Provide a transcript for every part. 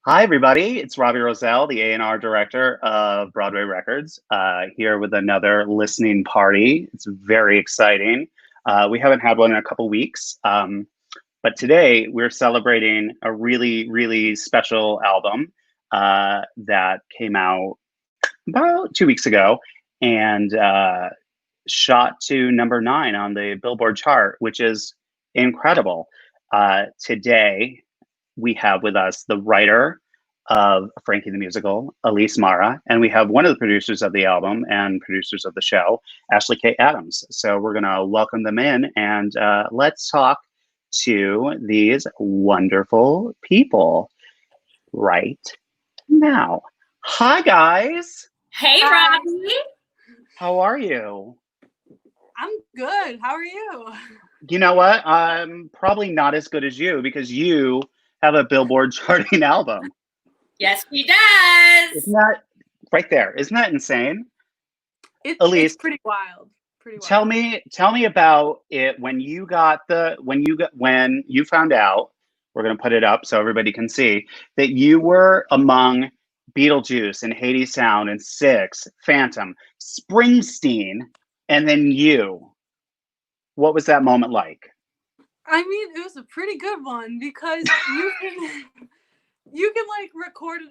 Hi, everybody. It's Robbie Rozelle, the A&R director of Broadway Records, here with another listening party. It's very exciting. We haven't had one in a couple weeks, but today we're celebrating a really, really special album that came out about 2 weeks ago and shot to #9 on the Billboard chart, which is incredible. Today, we have with us the writer of Frankie the Musical, Elise Marra, and we have one of the producers of the album and producers of the show, Ashley K. Adams. So we're going to welcome them in and let's talk to these wonderful people right now. Hi, guys. Hey, Robbie. How are you? I'm good. How are you? You know what? I'm probably not as good as you because you have a Billboard charting album. Yes, he does. Isn't that right there? Isn't that insane? Elise, it's pretty wild. Pretty wild. Tell me about it when you found out. We're gonna put it up so everybody can see that you were among Beetlejuice and Hadestown Sound and Six, Phantom, Springsteen, and then you. What was that moment like? I mean, it was a pretty good one because you can like record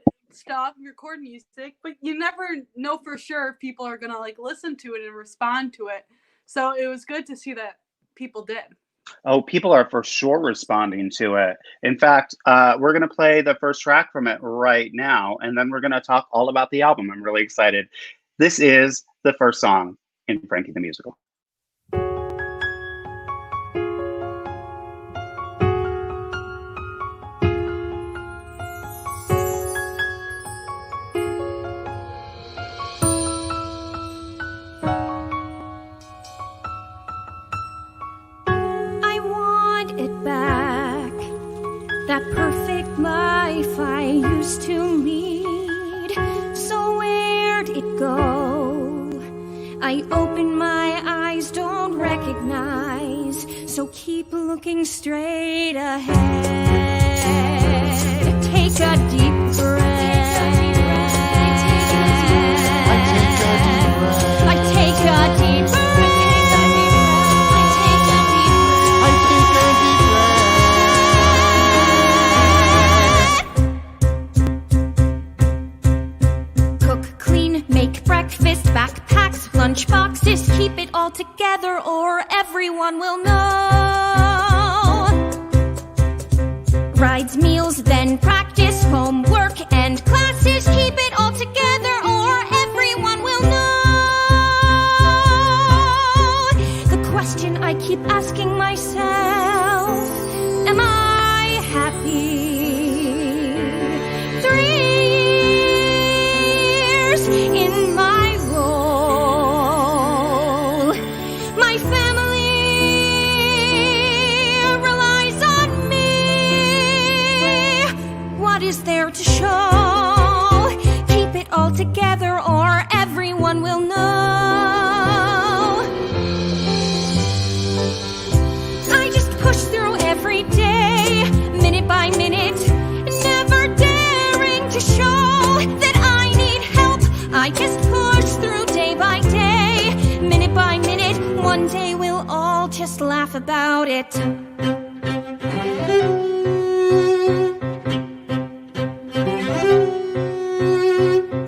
music, but you never know for sure if people are gonna like listen to it and respond to it. So it was good to see that people did. Oh, people are for sure responding to it. In fact, we're gonna play the first track from it right now, and then we're gonna talk all about the album. I'm really excited. This is the first song in Frankie the Musical. That perfect life I used to lead. So where'd it go? I open my eyes, don't recognize. So keep looking straight ahead. Take a deep breath. I take a deep breath. Breakfast, backpacks, lunch boxes, keep it all together or everyone will know. Rides, meals, then practice, homework and classes, keep it all together or everyone will know. The question I keep asking myself, am I happy? 3 years in my role, my family relies on me. What is there to show? Keep it all together or everyone will know. I just push through every day, minute by minute, never daring to show that I need help. I just push through day by day, minute by minute. One day we'll all just laugh about it.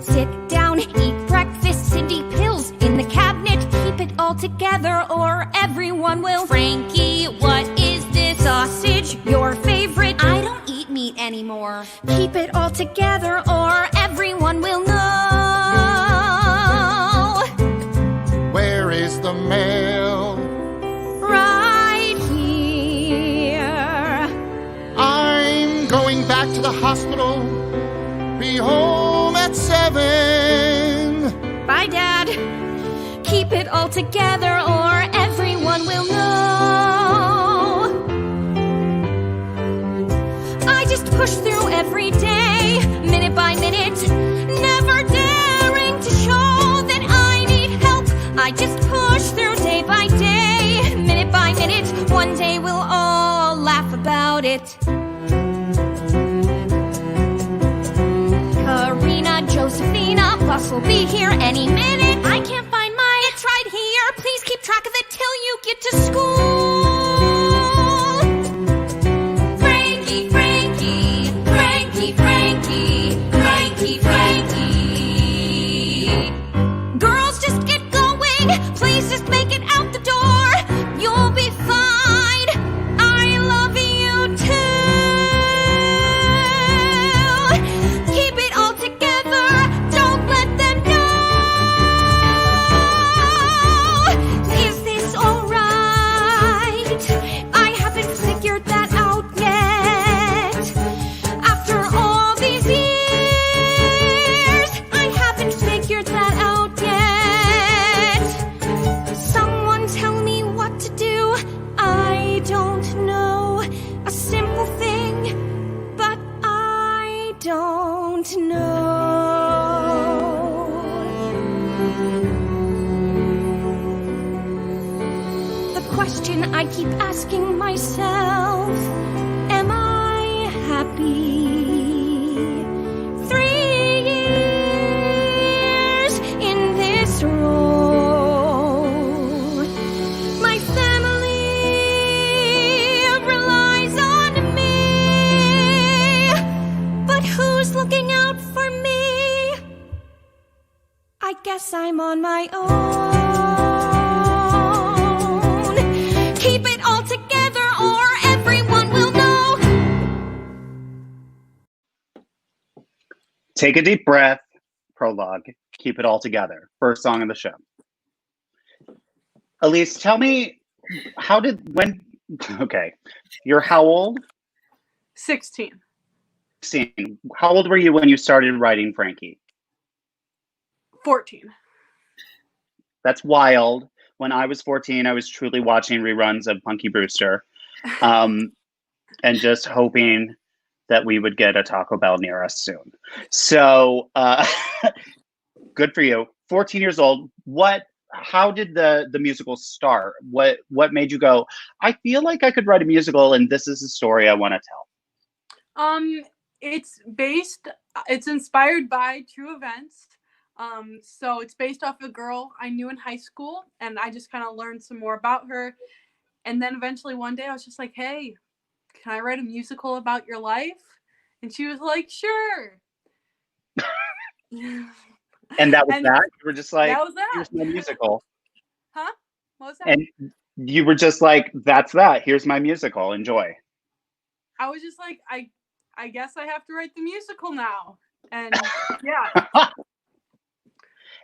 Sit down, eat breakfast, Cindy pills in the cabinet. Keep it all together or everyone will. Frankie, what is this? Sausage, your favorite. I don't eat meat anymore. Keep it all together or everyone will know. Where is the mail? Right here. I'm going back to the hospital. Be home at 7. Bye, Dad. Keep it all together or everyone will know. I just push through every day, minute by minute, never daring to show that I need help. I just push through day by day, minute by minute. One day we'll all laugh about it. will be here any minute. I can't find mine. It's right here. Please keep track of it till you get to school. Frankie, Frankie, Frankie, Frankie, Frankie, Frankie. Girls, just get going. Please just make it out the door. You'll be fine. I love you too. Keep it all together. Don't let them know. Is this alright? I haven't figured that out yet. After all these years, I haven't figured that out yet. Someone tell me what to do. I don't know. A simple thing, but I don't know. The question I keep asking myself, am I happy? 3 years in this role. My family relies on me, but who's looking out for me? I guess I'm on my own. Keep it all together or everyone will know. Take a deep breath. Prologue. Keep it all together. First song of the show. Elise, tell me, okay, you're how old? 16. 16. How old were you when you started writing Frankie? 14. That's wild. When I was 14, I was truly watching reruns of Punky Brewster, and just hoping that we would get a Taco Bell near us soon. So, good for you. 14 years old. How did the musical start? What made you go, I feel like I could write a musical and this is the story I want to tell? It's inspired by true events. So it's based off a girl I knew in high school, and I just kind of learned some more about her. And then eventually one day I was just like, hey, can I write a musical about your life? And she was like, sure. And that was that? You were just like, that was that. Here's my musical. Huh? What was that? And you were just like, that's that. Here's my musical. Enjoy. I was just like, I guess I have to write the musical now. And yeah.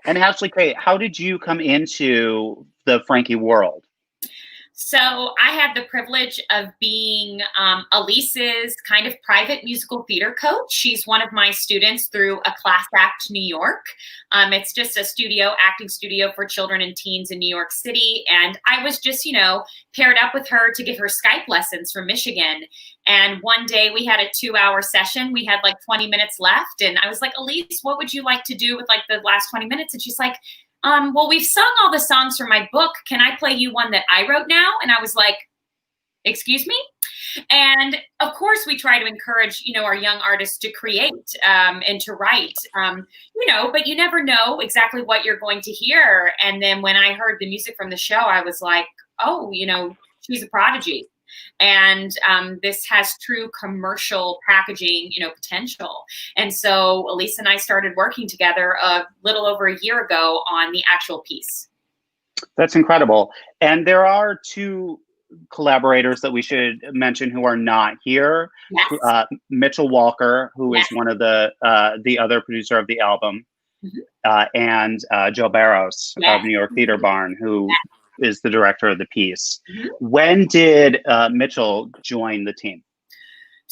And Ashley Kate, how did you come into the Frankie world? So I had the privilege of being Elise's kind of private musical theater coach. She's one of my students through a Class Act New York. It's just a acting studio for children and teens in New York City. And I was just, paired up with her to give her Skype lessons from Michigan. And one day we had a 2-hour session. We had like 20 minutes left. And I was like, Elise, what would you like to do with like the last 20 minutes? And she's like, well, we've sung all the songs from my book. Can I play you one that I wrote now? And I was like, excuse me? And of course, we try to encourage, our young artists to create and to write, but you never know exactly what you're going to hear. And then when I heard the music from the show, I was like, oh, she's a prodigy. And this has true commercial packaging, potential. And so Elise and I started working together a little over a year ago on the actual piece. That's incredible. And there are 2 collaborators that we should mention who are not here. Yes. Mitchell Walker, who Yes. is one of the other producer of the album, and Joe Barros of New York Theater Barn, who is the director of the piece. When did Mitchell join the team?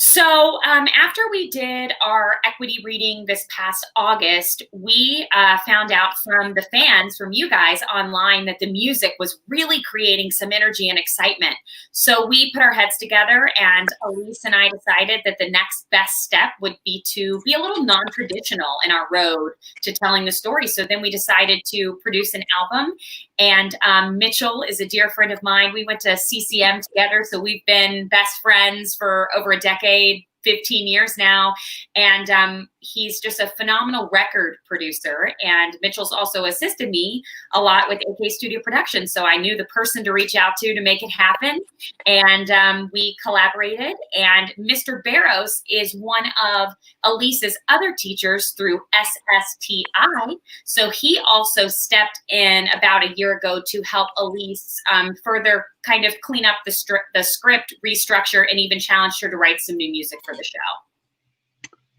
So after we did our equity reading this past August, we found out from the fans, from you guys online, that the music was really creating some energy and excitement. So we put our heads together, and Elise and I decided that the next best step would be to be a little non-traditional in our road to telling the story. So then we decided to produce an album. And Mitchell is a dear friend of mine. We went to CCM together, so we've been best friends for over a decade. 15 years now. And he's just a phenomenal record producer. And Mitchell's also assisted me a lot with AK Studio Production. So I knew the person to reach out to make it happen. And we collaborated. And Mr. Barrows is one of Elise's other teachers through SSTI. So he also stepped in about a year ago to help Elise further kind of clean up the script, restructure, and even challenged her to write some new music for the show.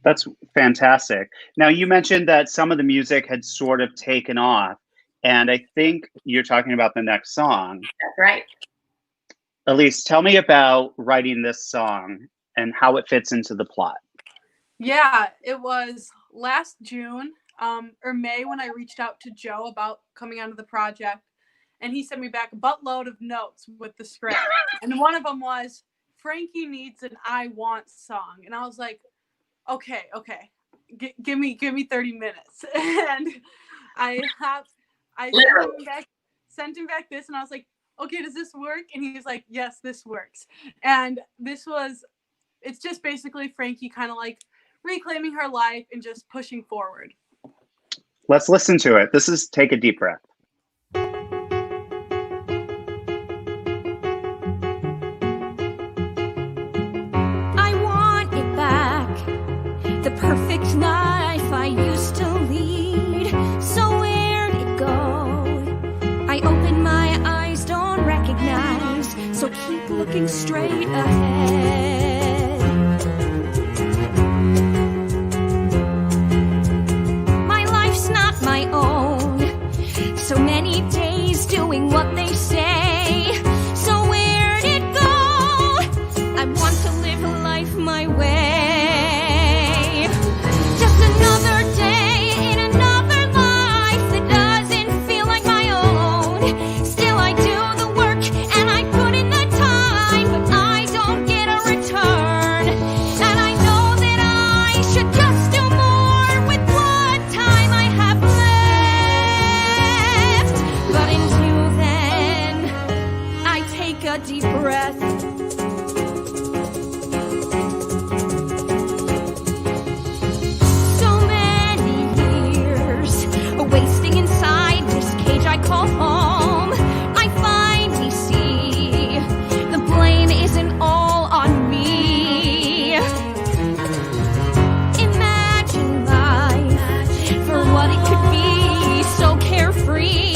That's fantastic. Now, you mentioned that some of the music had sort of taken off, and I think you're talking about the next song. That's right. Elise, tell me about writing this song and how it fits into the plot. Yeah, it was last June or May when I reached out to Joe about coming onto the project. And he sent me back a buttload of notes with the script. And one of them was, Frankie needs an I Want song. And I was like, okay. Give me 30 minutes. And I sent him back this, and I was like, okay, does this work? And he was like, yes, this works. And it's just basically Frankie kind of like reclaiming her life and just pushing forward. Let's listen to it. This is Take a Deep Breath. The perfect life I used to lead. So where'd it go? I open my eyes, don't recognize. So keep looking straight ahead. My life's not my own. So many days doing what they say. So where'd it go? I want to live a life my way. Deep breath. So many years wasting inside this cage I call home. I finally see the blame isn't all on me. Imagine life for what it could be, so carefree.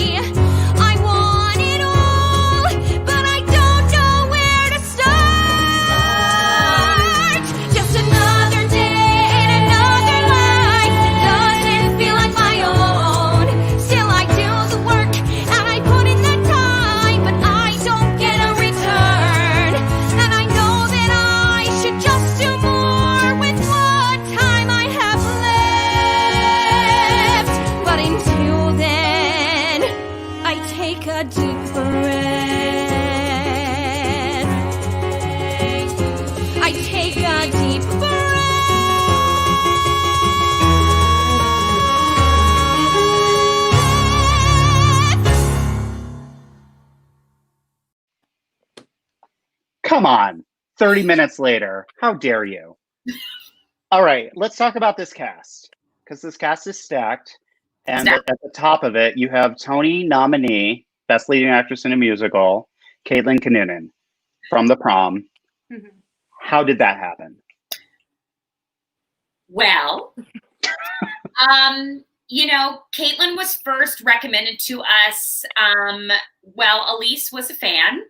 Come on, 30 minutes later. How dare you? All right, let's talk about this cast, because this cast is stacked. And at the top of it, you have Tony nominee, Best Leading Actress in a Musical, Caitlin Kinnunen from The Prom. Mm-hmm. How did that happen? Well, Caitlin was first recommended to us. Elise was a fan,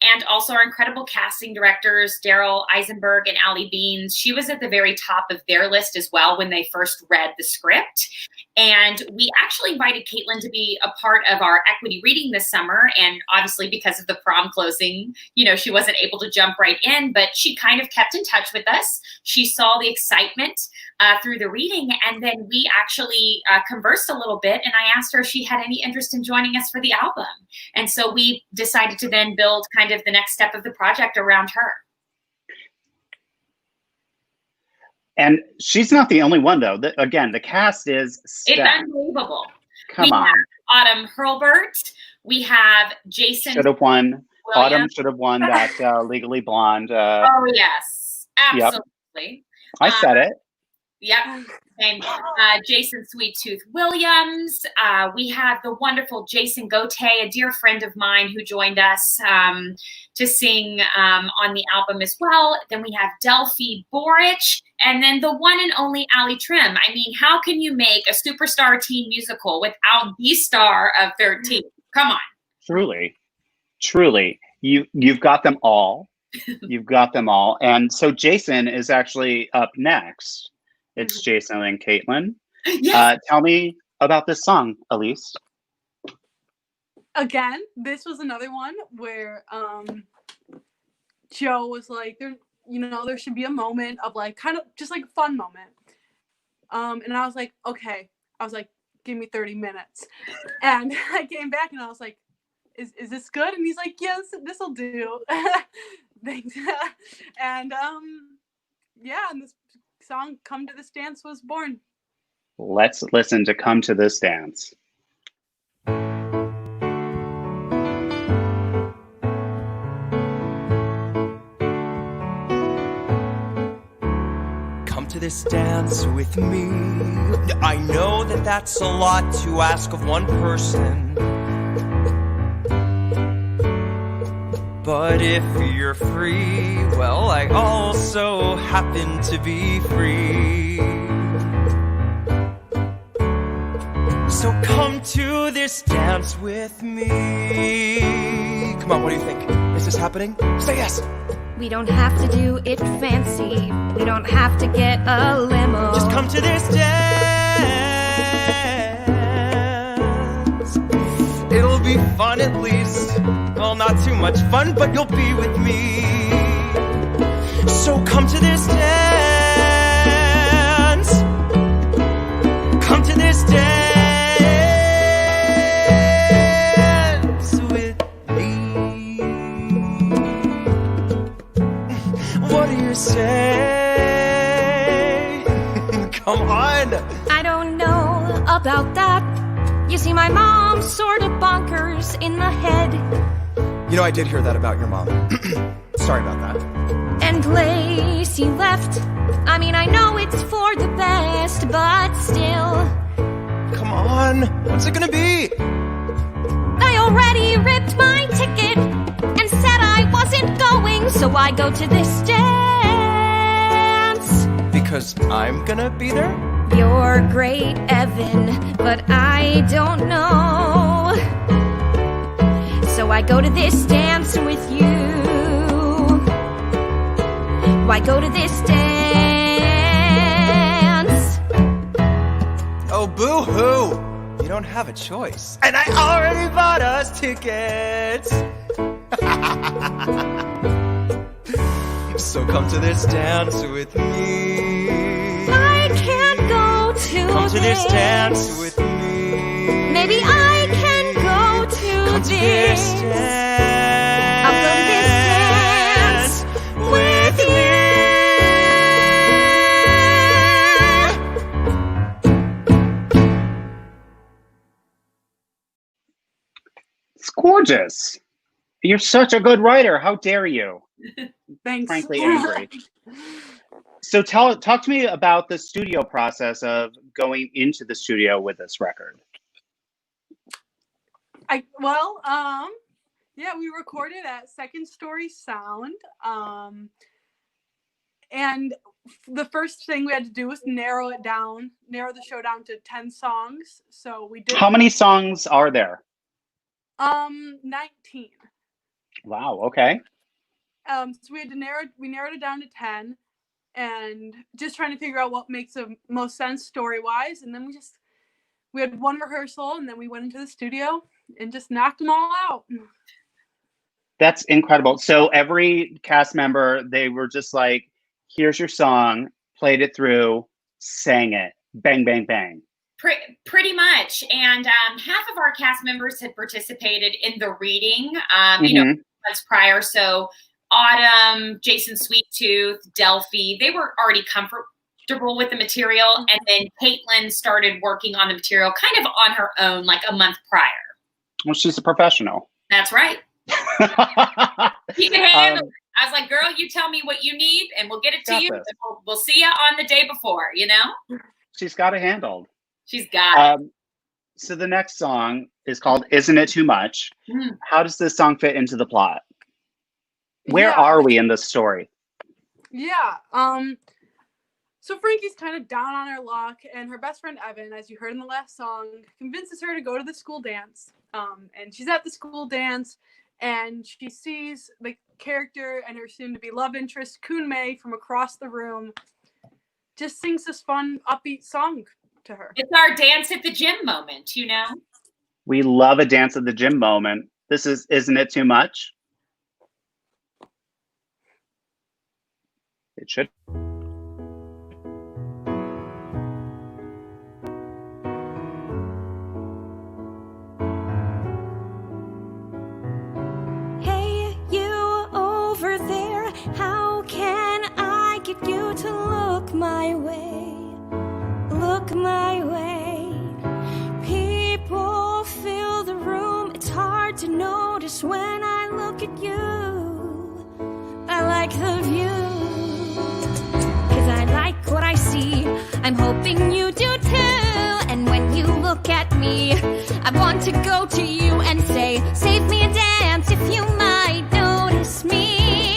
and also our incredible casting directors, Daryl Eisenberg and Allie Beans. She was at the very top of their list as well when they first read the script. And we actually invited Caitlin to be a part of our equity reading this summer. And obviously because of the prom closing, she wasn't able to jump right in, but she kind of kept in touch with us. She saw the excitement through the reading. And then we actually conversed a little bit, and I asked her if she had any interest in joining us for the album. And so we decided to then build kind of the next step of the project around her. And she's not the only one, though. Again, the cast is stacked. It's unbelievable. Come on. Have Autumn Hurlburt. We have Jason. Should have won. Autumn should have won that Legally Blonde. Oh, yes. Absolutely. Absolutely. I said it. Yep. And Jason Sweet Tooth Williams. We have the wonderful Jason Gote, a dear friend of mine who joined us to sing on the album as well. Then we have Delphi Borich, and then the one and only Ali Trim. I mean, how can you make a superstar teen musical without the star of 13? Come on. Truly. You've got them all. You've got them all. And so Jason is actually up next. It's Jason and Caitlin. Yes. Tell me about this song, Elise. Again, this was another one where Joe was like, there should be a moment of like kind of just like a fun moment. And I was like, okay. I was like, give me 30 minutes. And I came back and I was like, is this good? And he's like, yes, this'll do. Thanks. And and this song Come to This Dance was born. Let's listen to Come to This Dance. Come to this dance with me. I know that that's a lot to ask of one person, but if you're free, well, I also happen to be free. So come to this dance with me. Come on, what do you think? Is this happening? Say yes. We don't have to do it fancy. We don't have to get a limo. Just come to this dance. It'll be fun at least. Well, not too much fun, but you'll be with me. So come to this dance. Come to this dance with me. What do you say? Come on. I don't know about that. You see, my mom's sort of bonkers in the head. You know, I did hear that about your mom. Sorry about that. And Lacey left. I mean, I know it's for the best, but still. Come on. What's it gonna be? I already ripped my ticket and said I wasn't going, so I go to this dance. Because I'm gonna be there? You're great, Evan, but I don't know. So I go to this dance with you. Why go to this dance? Oh, boo-hoo. You don't have a choice. And I already bought us tickets. So come to this dance with me. I can't go to Come to this dance with me. Maybe I can go to Come to this dance. I'll go to this dance with you. It's gorgeous. You're such a good writer. How dare you? Thanks. Frankly angry. So talk to me about the studio process of going into the studio with this record. We recorded at Second Story Sound. And the first thing we had to do was narrow the show down to 10 songs. So we did. How many songs are there? 19. Wow, okay. So we narrowed it down to 10 and just trying to figure out what makes the most sense story-wise. And then we had one rehearsal and then we went into the studio and just knocked them all out. That's incredible. So every cast member, they were just like, here's your song, played it through, sang it, bang, bang, bang. Pretty much. And half of our cast members had participated in the reading, months prior. So Autumn, Jason Sweettooth, Delphi, they were already comfortable with the material. And then Caitlin started working on the material kind of on her own, like a month prior. Well, she's a professional. That's right. She can handle it. I was like, girl, you tell me what you need and we'll get it to Got you. this. And we'll see you on the day before, you know? She's got it handled. She's got it. So the next song is called Isn't It Too Much? How does this song fit into the plot? Where are we in this story? Yeah. So Frankie's kind of down on her luck, and her best friend Evan, as you heard in the last song, convinces her to go to the school dance. And she's at the school dance, and she sees the character and her soon-to-be love interest, Kun Mei, from across the room, just sings this fun, upbeat song to her. It's our dance at the gym moment, you know? We love a dance at the gym moment. This is Isn't It Too Much? It should. Hey, you over there, how can I get you to look my way? Look my way. People fill the room, it's hard to notice when I look at you. I like the view, 'cause I like what I see. I'm hoping you do too. And when you look at me, I want to go to you and say, save me a dance if you might notice me.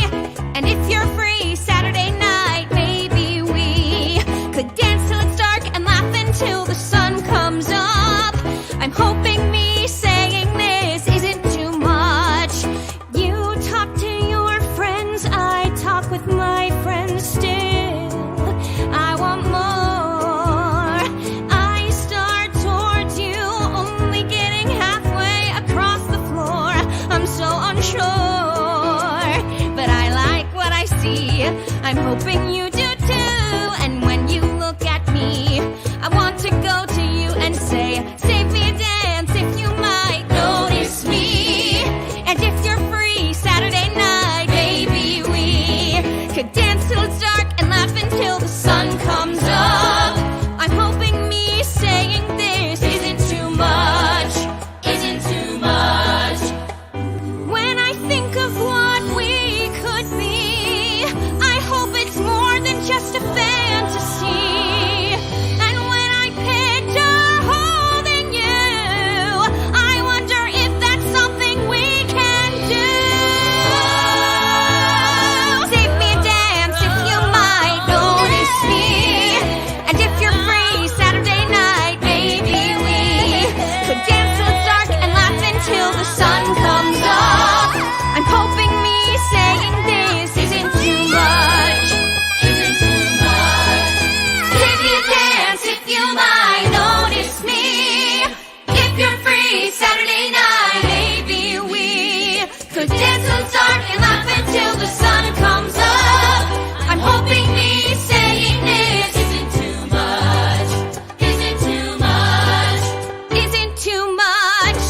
And if you're free Saturday night, maybe we could dance till it's dark and laugh until the sun comes up. I'm hoping me saying this isn't too much. You talk to your friends, I talk with my friends still. I want more. I start towards you, only getting halfway across the floor. I'm so unsure, but I like what I see. I'm hoping you do too. And when you look at me, I want to go to you and say, save me a dance if you might notice me. And if you're free Saturday night, maybe we could dance till it's dark and laugh until the sun comes up. I'm hoping me saying this isn't too much. Isn't too much. When I think of what we could be, I hope it's more than just a fantasy. And when I picture holding you, I wonder if that's something we can do. Save me a dance if you might notice me. And if you're free Saturday night, maybe we could dance till it's dark and laugh until the sun comes up. I'm hoping me saying this isn't too much. Isn't too much. Save me a dance if you might notice me. If you're free Saturday night, maybe we could dance till it's dark and laugh until the sun comes up. I'm hoping me saying this isn't too much. Isn't too much. Isn't too much.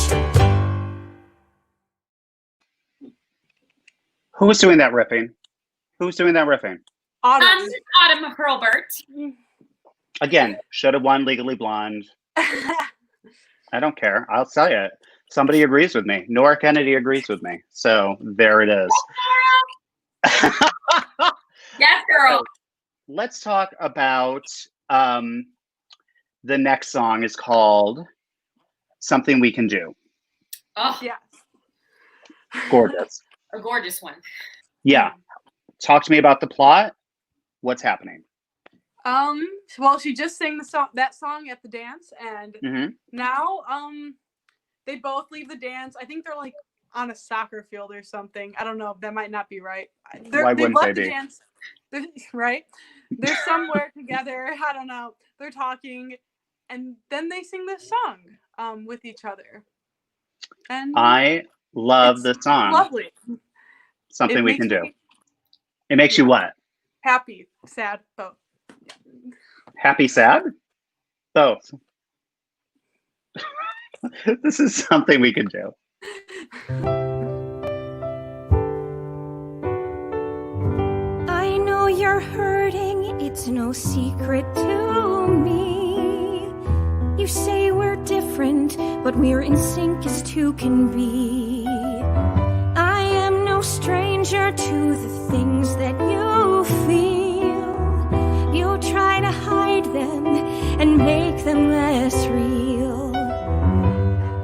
Who was doing that riffing? Who's doing that riffing? Autumn. Autumn Hurlbert. Again, should have won Legally Blonde. I don't care. I'll tell you. Somebody agrees with me. Nora Kennedy agrees with me. So there it is. Yes, girl. Let's talk about the next song is called Something We Can Do. Oh, Yes. Gorgeous. a gorgeous one. Yeah. Talk to me about the plot. What's happening? Well, she just sang that song at the dance, and Mhm. now they both leave the dance. I think they're like on a soccer field or something. I don't know. That might not be right. Why They've wouldn't left they the be? dance. Right? They're somewhere together. I don't know. They're talking, and then they sing this song with each other. And I love the it's song. lovely. Something It we makes can do. me It makes you what? happy, sad, both. Happy, sad? Both. This is something we can do. I know you're hurting, it's no secret to me. You say we're different, but we're in sync as two can be. I am no stranger stranger to the things that you feel. You try to hide them and make them less real.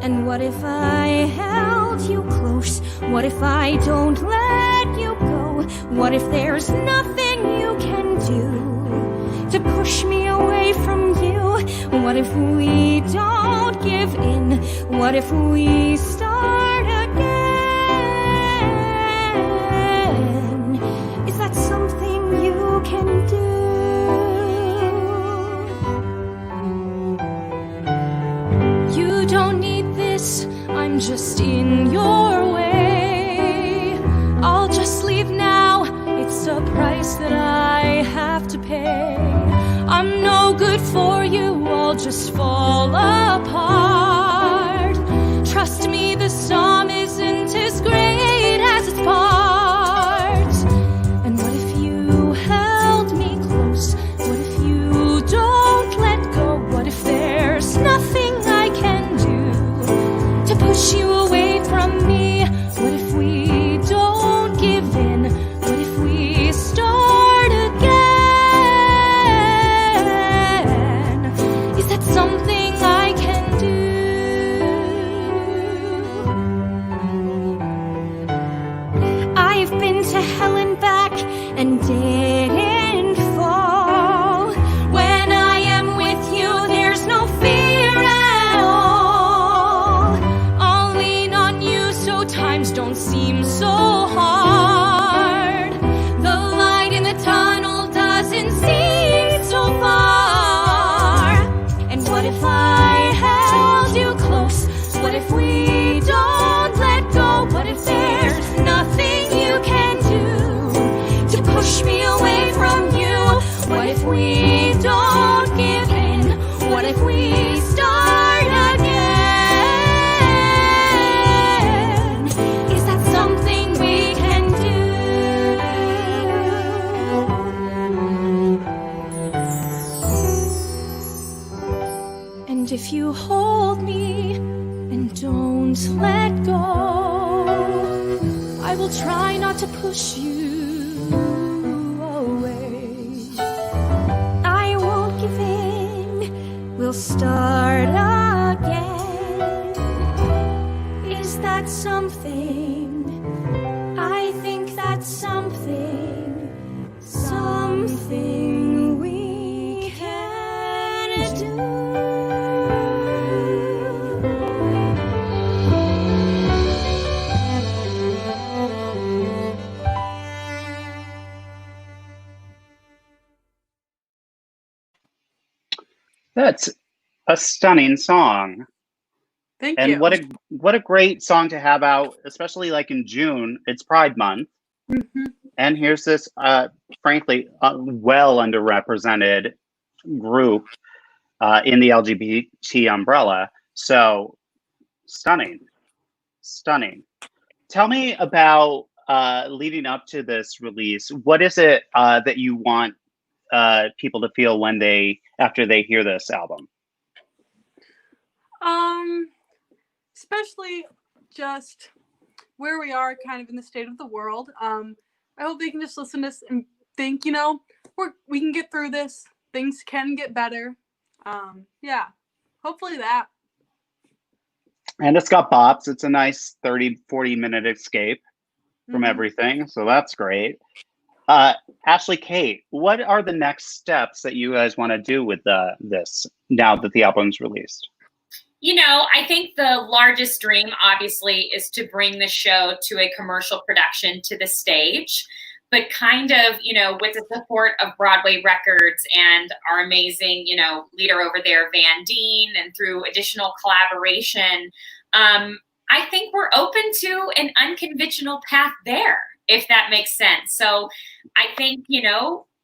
And what if I held you close? What if I don't let you go? What if there's nothing you can do to push me away from you? What if we don't give in? What if we start again? Is that something you can do? You don't need this, I'm just in your way. I'll just leave now, it's a price that I have to pay. I'm no good for you, I'll just fall apart. Trust me, the sum isn't as great as its parts. And what if you held me close? What if you don't let go? What if there's nothing I can do to push you away from me? What if we don't give in? What if we start again? Is that something I can do? I've been to hell and back and didn't fall. When I am with you, there's no fear at all. I'll lean on you so times don't seem so hard. The light in the tunnel doesn't seem so far. And what if I held you close? What if we don't let go? What if there's nothing you can do to push me away from you? What if we don't give in? What if we start again? Is that something we can do? And if you hold me and don't let go, I will try not to push you away. I won't give in, we'll start again. Is that something? I think that's something, something we can do. That's a stunning song. Thank And you. what a great song to have out, especially like in June. It's Pride Month. Mhm. And here's this, frankly, well underrepresented group in the LGBT umbrella. So stunning, stunning. Tell me about leading up to this release. What is it that you want people to feel after they hear this album? Especially just where we are kind of in the state of the world. I hope they can just listen to this and think, we can get through this. Things can get better. Yeah, hopefully that. And it's got bops. It's a nice 30, 40-minute escape from Mhm. everything. So that's great. Ashley, Kate, what are the next steps that you guys want to do with this now that the album's released? I think the largest dream, obviously, is to bring the show to a commercial production to the stage. But kind of, with the support of Broadway Records and our amazing, leader over there, Van Deen, and through additional collaboration, I think we're open to an unconventional path there, if that makes sense. So I think,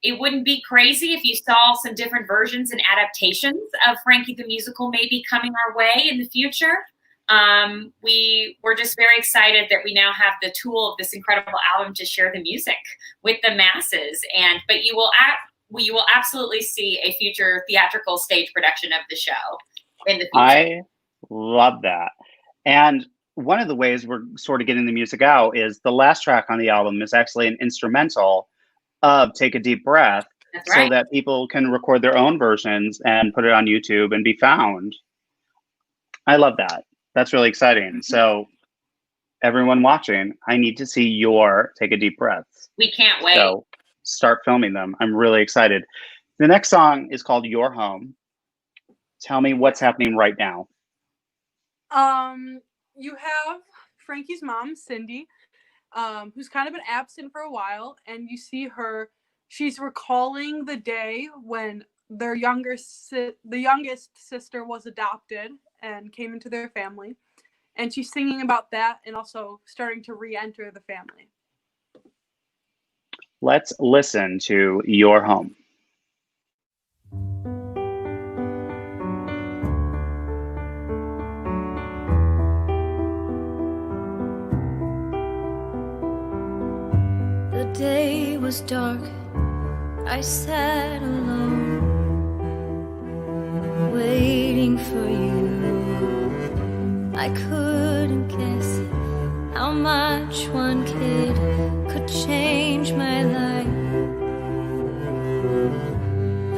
it wouldn't be crazy if you saw some different versions and adaptations of Frankie the Musical maybe coming our way in the future. We're just very excited that we now have the tool of this incredible album to share the music with the masses. But you will absolutely see a future theatrical stage production of the show in the future. I love that. And one of the ways we're sort of getting the music out is the last track on the album is actually an instrumental of Take a Deep Breath. That's right. So that people can record their own versions and put it on YouTube and be found. I love that. That's really exciting. So everyone watching, I need to see your Take a Deep Breath. We can't wait. So start filming them. I'm really excited. The next song is called Your Home. Tell me what's happening right now. You have Frankie's mom, Cindy, who's kind of been absent for a while, and you see her. She's recalling the day when the youngest sister was adopted and came into their family, and she's singing about that and also starting to re-enter the family. Let's listen to Your Home. The day was dark, I sat alone, waiting for you. I couldn't guess how much one kid could change my life.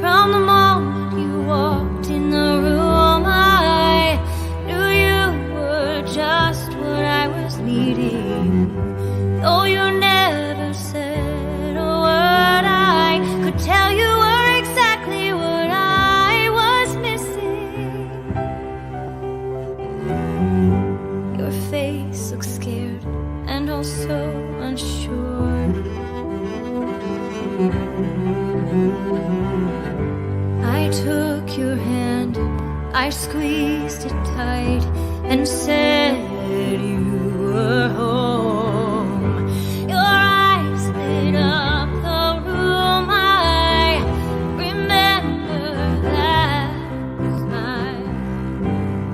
From the moment you walked in the room, I knew you were just what I was needing. Though you never said a word, I could tell you were exactly what I was missing. Your face looked scared and also unsure. I took your hand, I squeezed it tight and said you were home. Your eyes lit up the room, I remember that smile.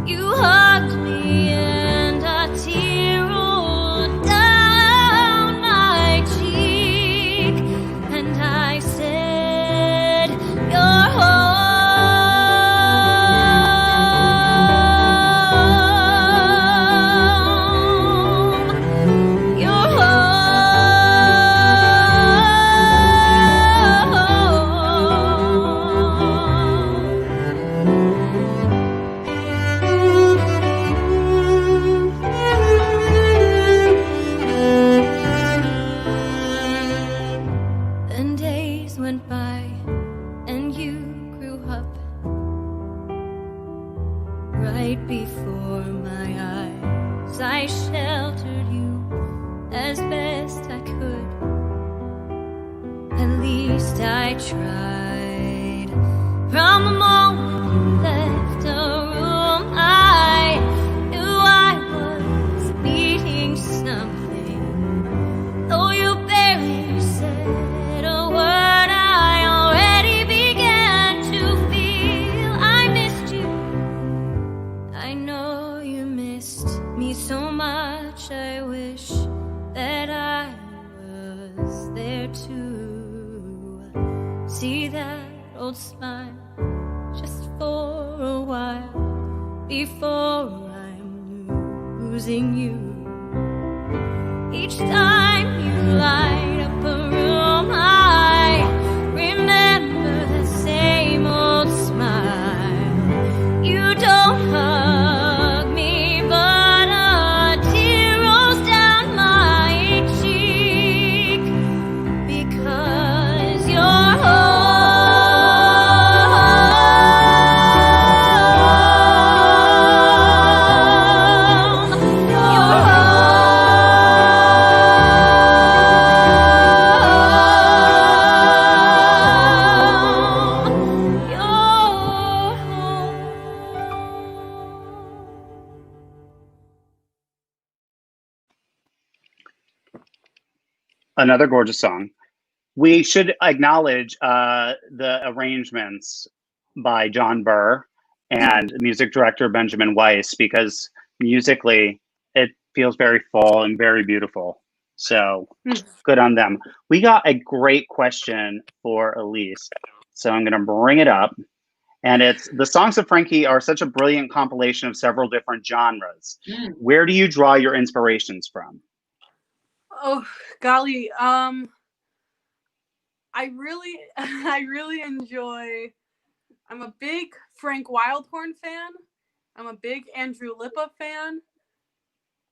You hugged me and a tear rolled down my cheek, and I said, you're home. You're Then days went by and you grew up right before my eyes. I sheltered you as best I could. At least I tried. From the moment you left the room, I knew I was meeting something. Though you barely said a word, I already began to feel I missed you. I know you missed me so much, I wish that I was there too. See that old smile just for a while before I'm losing you. Each time you light up a room, I remember the same old smile. You don't hug me, but a tear rolls down my cheek, because you're home. You're home. You're home. Another gorgeous song. We should acknowledge the arrangements by John Burr and music director Benjamin Weiss, because musically it feels very full and very beautiful. So good on them. We got a great question for Elise. So I'm going to bring it up And it's the songs of Frankie are such a brilliant compilation of several different genres. Where do you draw your inspirations from? Oh, golly. I really enjoy. I'm a big Frank Wildhorn fan. I'm a big Andrew Lippa fan.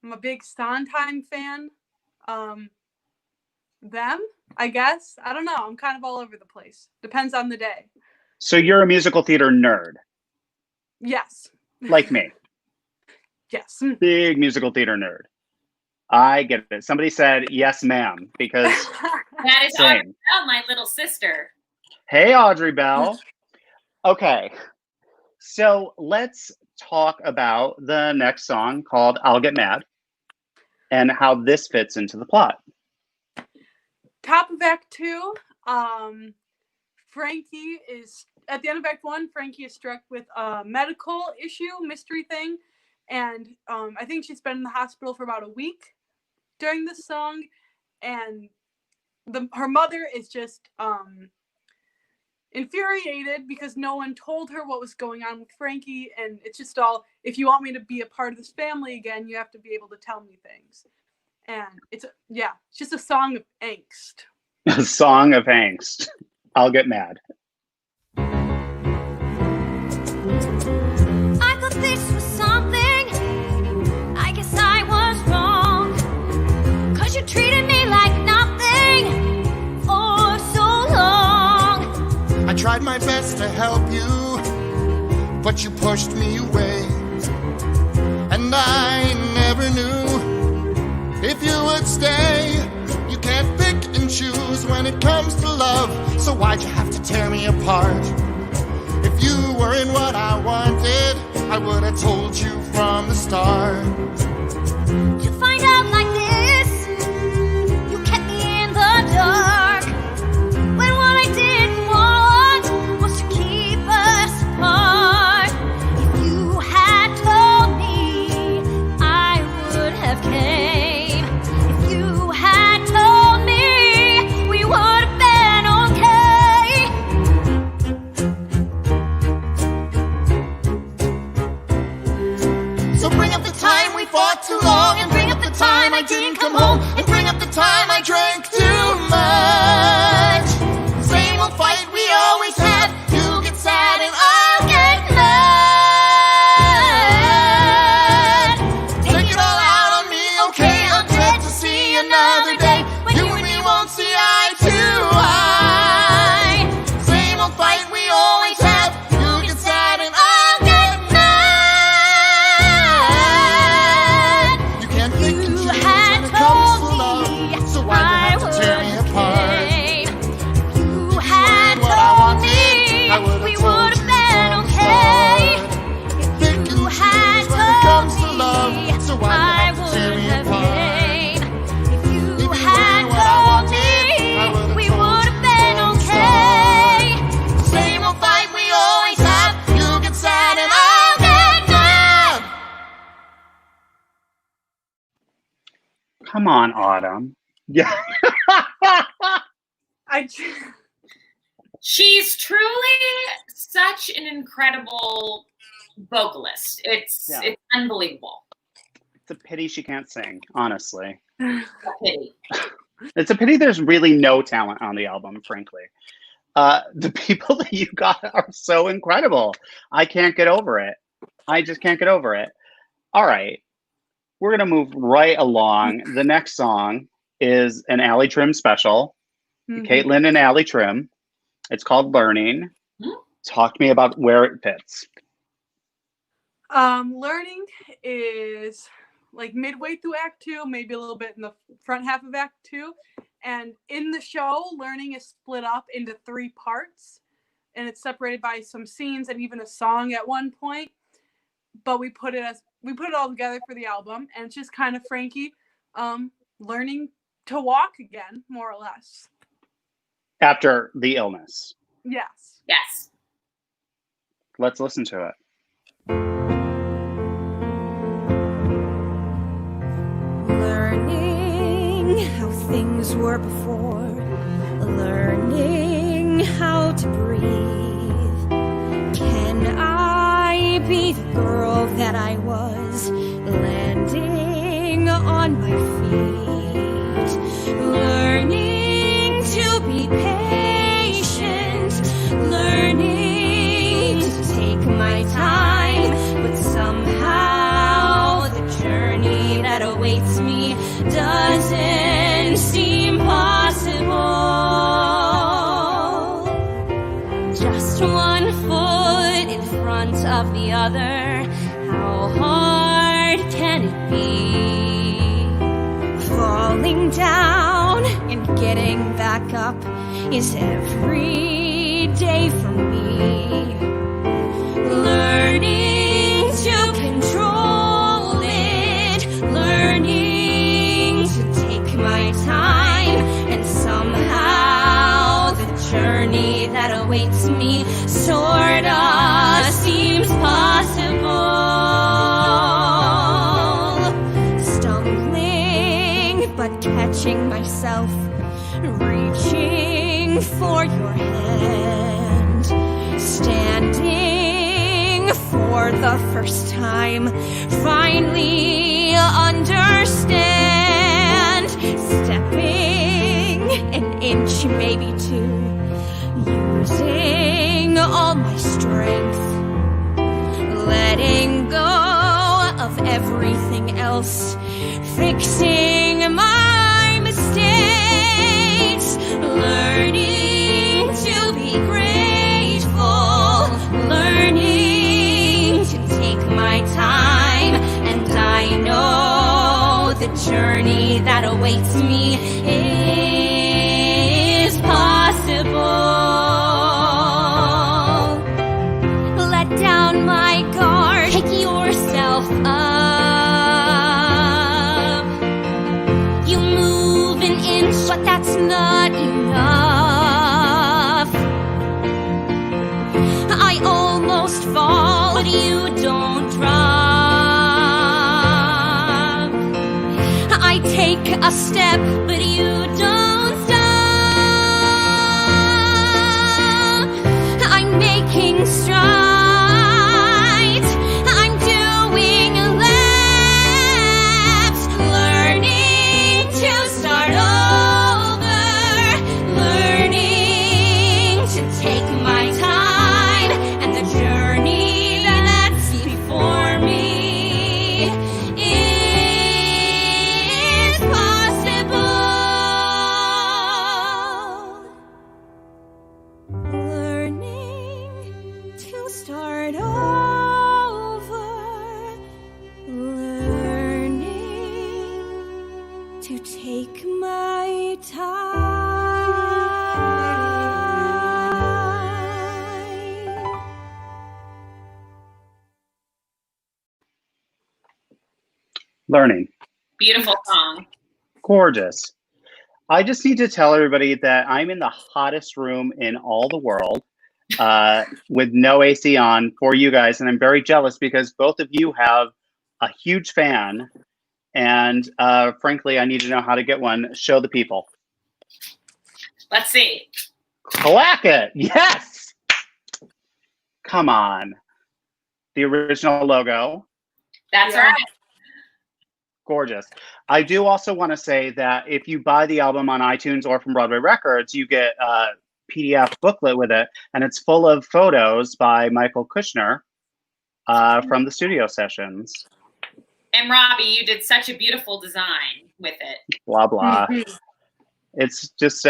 I'm a big Sondheim fan. Them, I guess. I don't know. I'm kind of all over the place. Depends on the day. So you're a musical theater nerd. Yes. Like me. Yes. Big musical theater nerd. I get it. Somebody said, yes, ma'am, because That is same. Audrey Bell, my little sister. Hey, Audrey Bell. Okay. So let's talk about the next song called I'll Get Mad and how this fits into the plot. Top of Act 2, Frankie is, at the end of Act 1, Frankie is struck with a medical issue, mystery thing, and I think she's been in the hospital for about a week during this song, and her mother is just infuriated because no one told her what was going on with Frankie, and it's just all, if you want me to be a part of this family again, you have to be able to tell me things. And it's just a song of angst. A song of angst. I'll Get Mad. I thought this was something. I guess I was wrong. 'Cause you treated me like nothing for so long. I tried my best to help you, but you pushed me away. And I never knew if you would stay. You can't pick and choose when it comes to love, so why'd you have to tear me apart? If you weren't what I wanted, I would have told you from the start. To find out like this, you kept me in the dark. When what I didn't want was to keep us apart. If you had told me, I would have came. If you had told me, we would have been okay. So bring up the time we fought too long, and bring up the time I didn't come home, and bring up the time I drank too much. Same old fight we always had. You get sad and I'll get mad. Take it all out on me, okay? I'm glad to see another day, but you and me won't see eye to eye. Same old fight we always have. You get sad and I'll get mad. You can't pick and choose when it comes to love, so why'd you have to tear me apart? You had What I told wanted, me, I would've we told would you have been from the okay. start. Pick and You choose had when it comes to told love, me, so why'd you I have to tear would me have apart? came. If you If you had weren't what I told wanted, me, I would've we told would you have been from the okay. Same old fight we always have. You get sad and I'll get mad. Come on, Autumn. Yeah. She's truly such an incredible vocalist. It's unbelievable. It's a pity she can't sing, honestly. A pity. It's a pity there's really no talent on the album, frankly. The people that you got are so incredible. I can't get over it. I just can't get over it. All right. We're going to move right along. The next song is an Allie Trim special. Caitlin and Allie Trim. It's called Learning. Talk to me about where it fits. Learning is like midway through Act 2, maybe a little bit in the front half of Act 2. And in the show, Learning is split up into 3 parts. And it's separated by some scenes and even a song at one point. But we put it all together for the album. And it's just kind of Frankie learning to walk again, more or less. After the illness. Yes. Yes. Let's listen to it. Learning how things were before, learning how to breathe. Can be the girl that I was, landing on my feet, learning to be patient, learning to take my time, but somehow the journey that awaits me doesn't seem possible. Just one foot in front of the other, how hard can it be? Falling down and getting back up is every day for me. Learning to control it, learning to take my time, and somehow the journey that awaits me sorta seems possible. Stumbling but catching myself, reaching for your hand, standing for the first time, finally understand, stepping an inch, maybe two, using all my strength, letting go of everything else, fixing my mistakes, learning to be grateful, learning to take my time, and I know the journey that awaits me is possible. Let down my guard, pick yourself up. You move an inch, but that's not enough. I almost fall, but you don't drop. I take a step, but you don't stop. I'm making strides, I'm doing laps, learning to start over, learning to take my time, and the journey that's before me is possible. Learning to start over, learning to take my time. Learning. Beautiful song. Gorgeous. I just need to tell everybody that I'm in the hottest room in all the world with no AC on for you guys. And I'm very jealous because both of you have a huge fan. And frankly, I need to know how to get one. Show the people. Let's see. Clack it. Yes. Come on. The original logo. That's Yeah. right. Gorgeous. I do also want to say that if you buy the album on iTunes or from Broadway Records, you get a PDF booklet with it, and it's full of photos by Michael Kushner from the studio sessions. And Robbie, you did such a beautiful design with it. Blah, blah. Mhm. It's just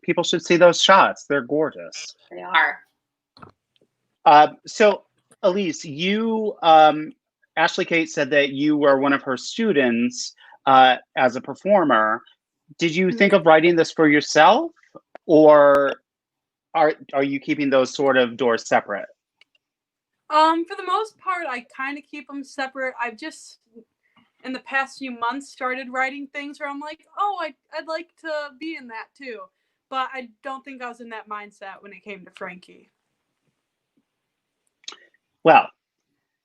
people should see those shots. They're gorgeous. They are. So, Elise, you, Ashley Kate said that you were one of her students as a performer. Did you think of writing this for yourself, or are you keeping those sort of doors separate? For the most part, I kind of keep them separate. I've just, in the past few months, started writing things where I'm like, oh, I'd like to be in that too. But I don't think I was in that mindset when it came to Frankie. Well,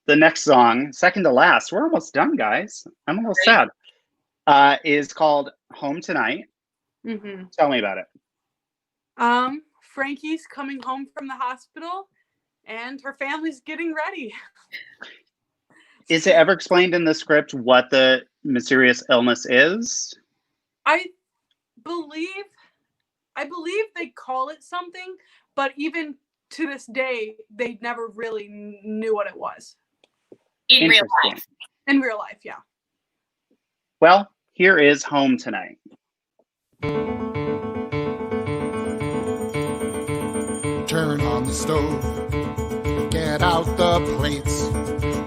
the next song, second to last, we're almost done, guys. I'm almost sad. Is called Home Tonight. Mm-hmm. Tell me about it. Frankie's coming home from the hospital, and her family's getting ready. Is it ever explained in the script what the mysterious illness is? I believe they call it something, but even to this day, they never really knew what it was. In real life. In real life, yeah. Well, here is Home Tonight. Turn on the stove, get out the plates,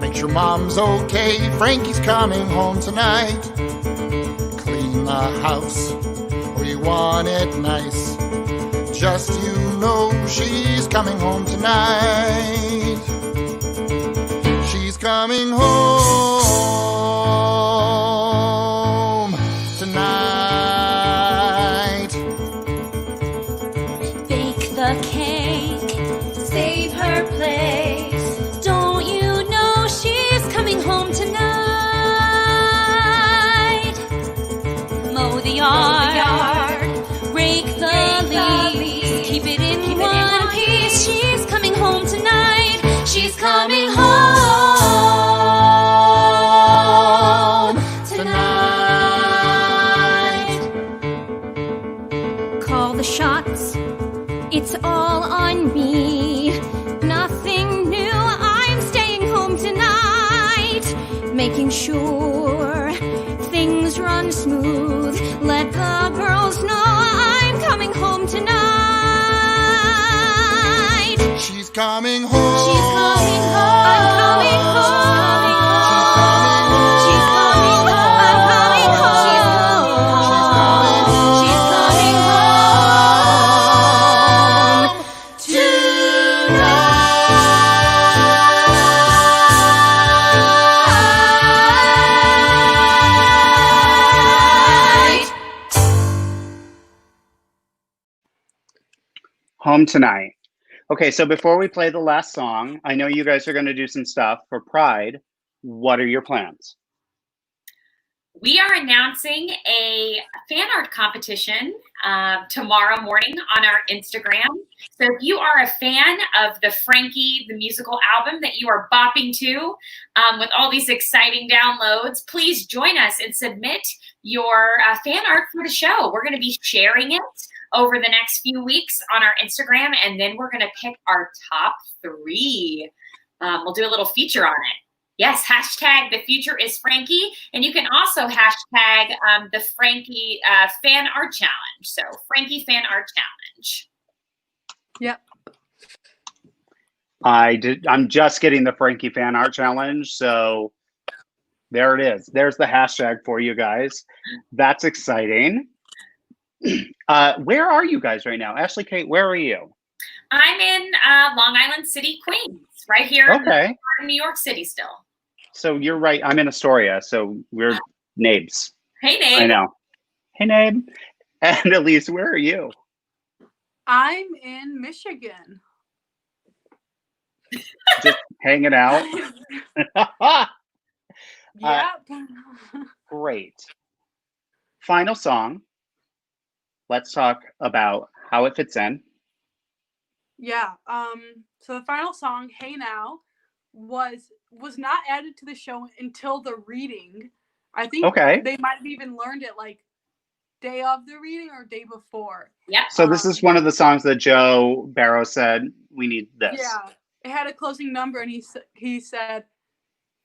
make sure mom's okay, Frankie's coming home tonight. Clean the house, we want it nice, just you know she's coming home tonight. She's coming home tonight. Bake the cake, save her place. Don't you know she's coming home tonight? Mow the yard, rake the leaves, keep it in one piece. She's coming home tonight. She's coming home tonight. Call the shots, it's all on me. Nothing new, I'm staying home tonight. Making sure things run smooth. Let the girls know I'm coming home tonight. She's coming home. She's coming home. I'm coming home. She's coming home. I'm coming home. She's coming home tonight. Home Tonight. Okay, so before we play the last song, I know you guys are going to do some stuff for Pride. What are your plans? We are announcing a fan art competition tomorrow morning on our Instagram. So if you are a fan of the Frankie, the musical album that you are bopping to with all these exciting downloads, please join us and submit your fan art for the show. We're going to be sharing it over the next few weeks on our Instagram, and then we're going to pick our top 3. We'll do a little feature on it. Yes, hashtag the future is Frankie, and you can also hashtag the Frankie fan art challenge. So Frankie fan art challenge. Yep. I'm just getting the Frankie fan art challenge, so there it is. There's the hashtag for you guys. That's exciting. Where are you guys right now? Ashley, Kate, where are you? I'm in Long Island City, Queens, right here Okay. in New York City still. So you're right. I'm in Astoria, so we're neighbors. Hey, Nate. I know. Hey, Nabe. And Elise, where are you? I'm in Michigan. Just hanging out. Yep. Great. Final song. Let's talk about how it fits in. Yeah. So the final song, "Hey Now," was not added to the show until the reading. I think they might have even learned it like day of the reading or day before. Yeah. So this is one of the songs that Joe Barrow said, we need this. Yeah. It had a closing number, and he said,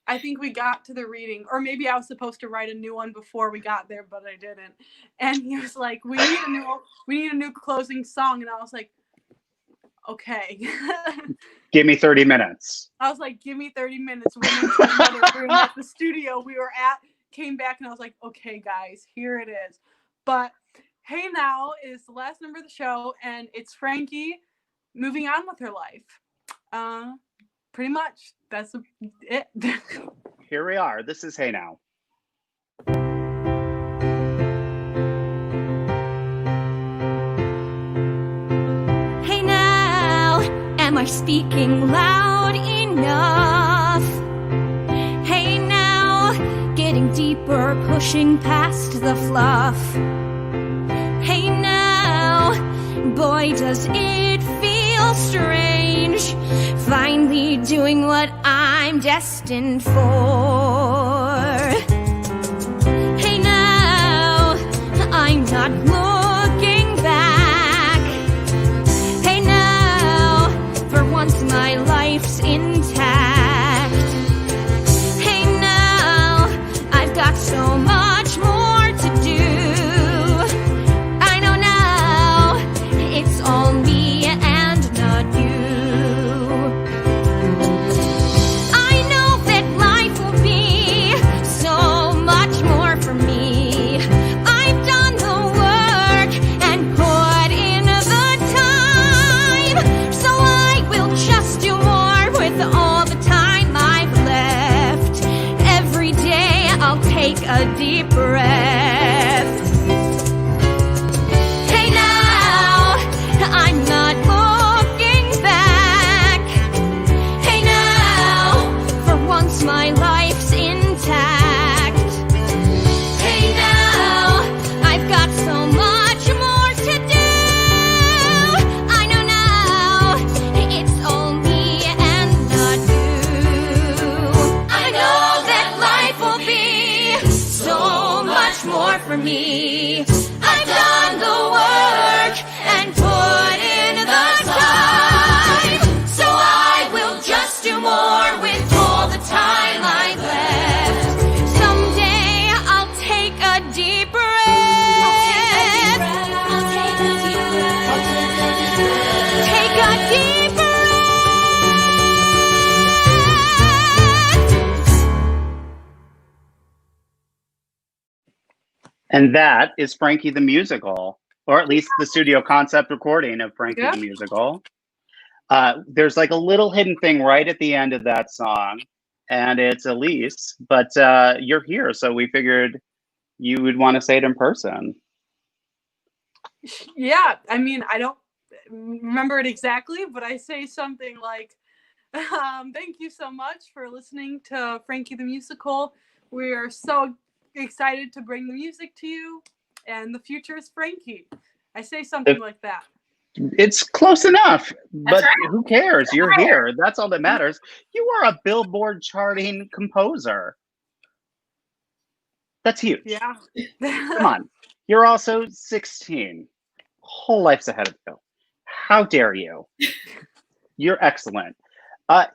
I think we got to the reading, or maybe I was supposed to write a new one before we got there, but I didn't. And he was like, we need a new closing song. And I was like, okay. Give me 30 minutes. I was like, give me 30 minutes. We went to another room at the studio we were at, came back, and I was like, okay, guys, here it is. But "Hey Now" is the last number of the show, and it's Frankie moving on with her life. Pretty much. That's it. Here we are. This is "Hey Now." Hey now, am I speaking loud enough? Hey now, getting deeper, pushing past the fluff. Hey now, boy, does it feel strange. Find finally doing what I'm destined for. Hey now, I'm not looking back. Hey now, for once my life's intact. Hey now, I've got so much more to do. I know now, it's all me and not you. I know that life will be so much more for me. I've done the work and put in the time, so I will just do more with all the time I've left. Every day I'll take a deep breath. Hey now, I'm not looking back. Hey now, for once my life's intact. Hey now, I've got so much more to do. I know now, it's all me and not you. I know that life will be so much more for me. I've done the work and put in the time, so I will just do more with all the time I've left. Someday I'll take a deep breath. I'll take a deep breath. Take a deep And that is Frankie the Musical, or at least the studio concept recording of Frankie Yeah. the Musical. There's like a little hidden thing right at the end of that song, and it's Elise, but you're here, so we figured you would want to say it in person. Yeah, I mean, I don't remember it exactly, but I say something like, thank you so much for listening to Frankie the Musical. We are so excited to bring the music to you, and the future is Frankie. I say something like that. It's close enough, but right. who cares? You're here. That's all that matters. You are a Billboard charting composer. That's huge. Yeah. Come on. You're also 16. Whole life's ahead of you. How dare you? You're excellent.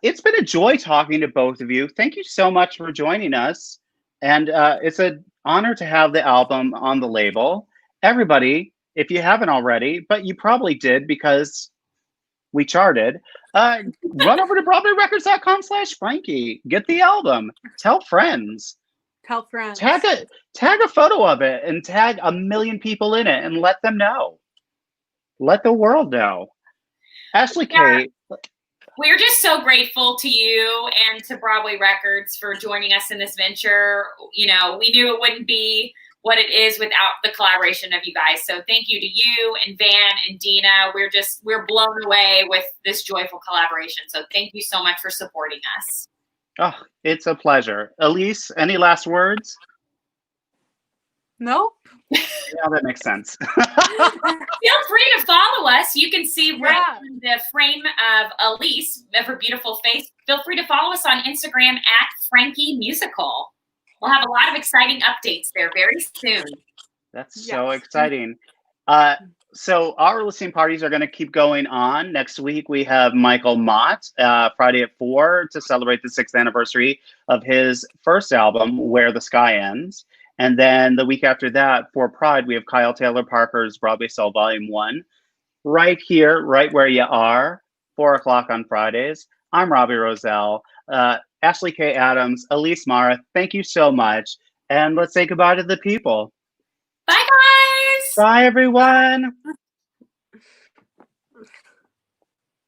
It's been a joy talking to both of you. Thank you so much for joining us. And it's an honor to have the album on the label. Everybody, if you haven't already, but you probably did because we charted, run over to BroadwayRecords.com/Frankie. Get the album. Tell friends. Tell friends. Tag a photo of it and tag 1 million people in it and let them know. Let the world know. Ashley Kate. We're just so grateful to you and to Broadway Records for joining us in this venture. You know, we knew it wouldn't be what it is without the collaboration of you guys. So thank you to you and Van and Dina. We're blown away with this joyful collaboration. So thank you so much for supporting us. Oh, it's a pleasure. Elise, any last words? Nope. Yeah, that makes sense. Feel free to follow us. You can see right Yeah. in the frame of Elise, of her beautiful face. Feel free to follow us on Instagram at Frankie Musical. We'll have a lot of exciting updates there very soon. That's so Yes. exciting. So our listening parties are going to keep going on. Next week, we have Michael Mott, Friday at 4 to celebrate the 6th anniversary of his first album, Where the Sky Ends. And then the week after that, for Pride, we have Kyle Taylor Parker's Broadway Soul Volume 1. Right here, right where you are, 4 o'clock on Fridays. I'm Robbie Rozelle. Ashley K. Adams, Elise Marra, thank you so much. And let's say goodbye to the people. Bye, guys. Bye, everyone.